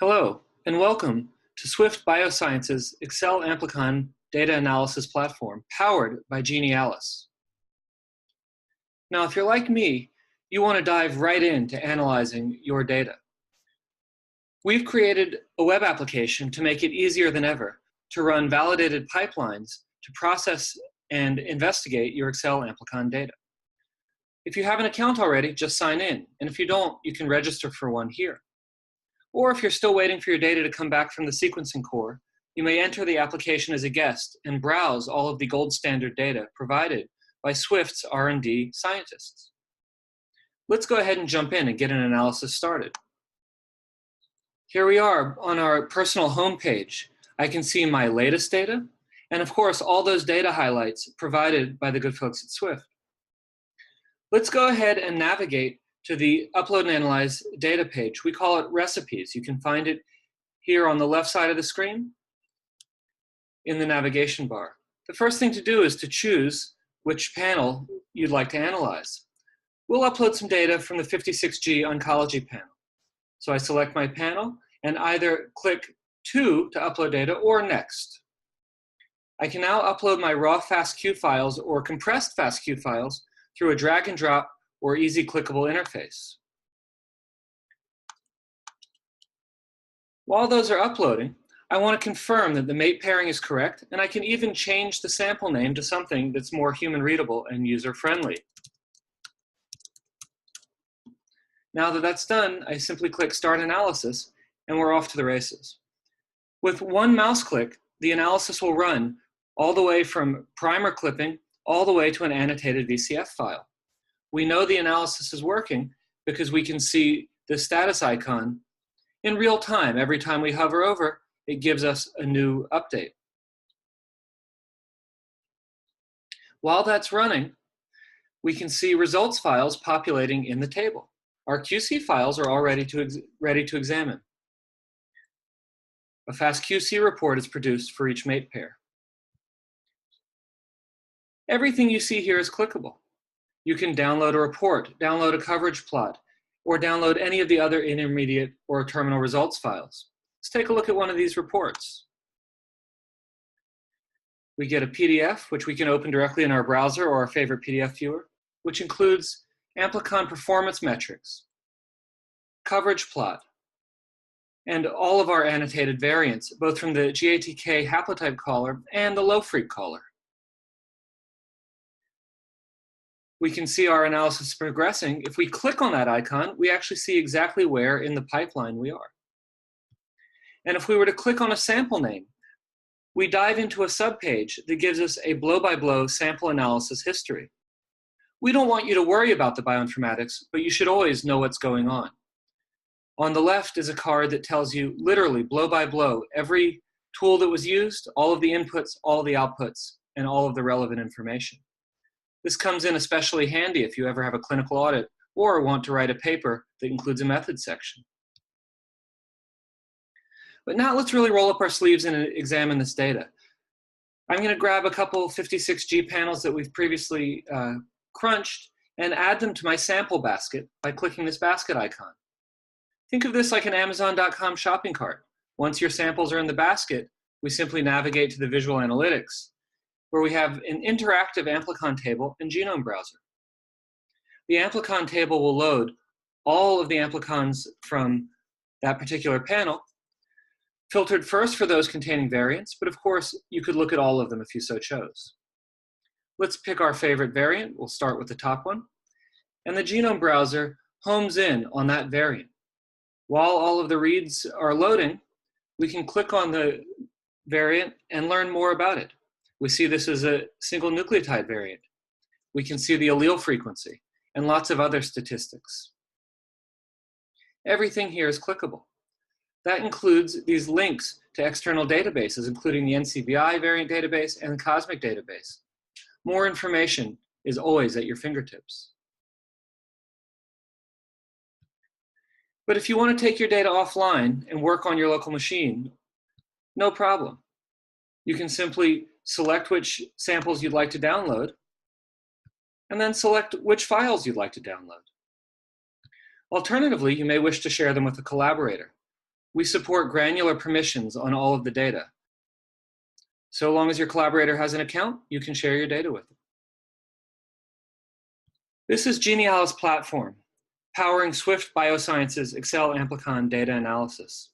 Hello, and welcome to Swift Biosciences Accel Amplicon data analysis platform powered by Genialis. Now, if you're like me, you want to dive right into analyzing your data. We've created a web application to make it easier than ever to run validated pipelines to process and investigate your Accel Amplicon data. If you have an account already, just sign in, and if you don't, you can register for one here. Or if you're still waiting for your data to come back from the sequencing core, you may enter the application as a guest and browse all of the gold standard data provided by Swift's R&D scientists. Let's go ahead and jump in and get an analysis started. Here we are on our personal homepage. I can see my latest data, and of course, all those data highlights provided by the good folks at Swift. Let's go ahead and navigate to the Upload and Analyze data page. We call it Recipes. You can find it here on the left side of the screen in the navigation bar. The first thing to do is to choose which panel you'd like to analyze. We'll upload some data from the 56G oncology panel. So I select my panel and either click to upload data or Next. I can now upload my raw FASTQ files or compressed FASTQ files through a drag and drop or easy clickable interface. While those are uploading, I want to confirm that the mate pairing is correct, and I can even change the sample name to something that's more human readable and user friendly. Now that that's done, I simply click Start Analysis, and we're off to the races. With one mouse click, the analysis will run all the way from primer clipping all the way to an annotated VCF file. We know the analysis is working because we can see the status icon in real time. Every time we hover over, it gives us a new update. While that's running, we can see results files populating in the table. Our QC files are all ready to examine. A FASTQC report is produced for each mate pair. Everything you see here is clickable. You can download a report, download a coverage plot, or download any of the other intermediate or terminal results files. Let's take a look at one of these reports. We get a PDF, which we can open directly in our browser or our favorite PDF viewer, which includes Amplicon performance metrics, coverage plot, and all of our annotated variants, both from the GATK haplotype caller and the low-freq caller. We can see our analysis progressing. If we click on that icon, we actually see exactly where in the pipeline we are. And if we were to click on a sample name, we dive into a subpage that gives us a blow-by-blow sample analysis history. We don't want you to worry about the bioinformatics, but you should always know what's going on. On the left is a card that tells you literally blow-by-blow every tool that was used, all of the inputs, all of the outputs, and all of the relevant information. This comes in especially handy if you ever have a clinical audit or want to write a paper that includes a methods section. But now let's really roll up our sleeves and examine this data. I'm going to grab a couple 56G panels that we've previously crunched and add them to my sample basket by clicking this basket icon. Think of this like an Amazon.com shopping cart. Once your samples are in the basket, we simply navigate to the visual analytics, where we have an interactive Amplicon table and genome browser. The Amplicon table will load all of the Amplicons from that particular panel, filtered first for those containing variants, but of course, you could look at all of them if you so chose. Let's pick our favorite variant. We'll start with the top one. And the genome browser homes in on that variant. While all of the reads are loading, we can click on the variant and learn more about it. We see this as a single nucleotide variant. We can see the allele frequency and lots of other statistics. Everything here is clickable. That includes these links to external databases, including the NCBI variant database and the COSMIC database. More information is always at your fingertips. But if you want to take your data offline and work on your local machine, no problem. You can simply select which samples you'd like to download, and then select which files you'd like to download. Alternatively, you may wish to share them with a collaborator. we support granular permissions on all of the data. So long as your collaborator has an account, you can share your data with them. This is Genialis platform, powering Swift Biosciences Accel Amplicon data analysis.